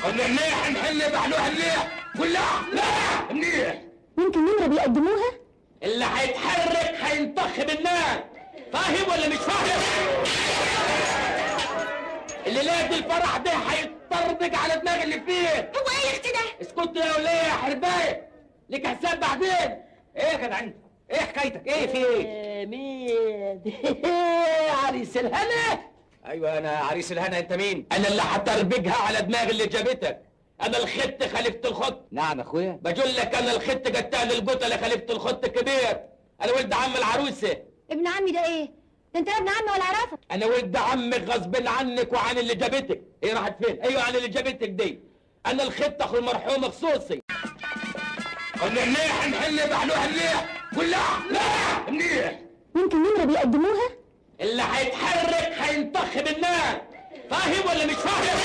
قلنا منيح نحل بحلوها منيح كلها لا منيح. يمكن نمرة بيقدموها؟ اللي هيتحرك هينطخ بالنار، فاهم ولا مش فاهم؟ اللي لاد الفرح ده هيتطربق على دماغ اللي فيه. هو ايه يا اختي ده؟ اسكت يا وليه يا حربايه، ليك حساب بعدين. ايه يا جدع انت؟ ايه حكايتك؟ ايه في ايه؟ مين؟ عريس الهنا؟ ايوه انا عريس الهنا. انت مين؟ انا اللي هتربجها على دماغ اللي جابتك. انا الخت خليفه الخط. نعم اخويا. بقول لك انا الخت قتال القتله خليفه الخط الكبير. انا ولد عم العروسه. ابن عمي ده ايه؟ ده انت لا ابن عمي ولا اعرفك. انا ولد عمك غصب عنك وعن اللي جابتك. ايه راحت فين؟ ايوه عن اللي جابتك دي. انا الخت اخو المرحوم خصوصي. قلنا منيح نحل بحلوها منيح كلها لا منيح. يمكن نمرة بيقدموها؟ اللي هيتحرك هينطخ بالنار، فاهم ولا مش فاهم؟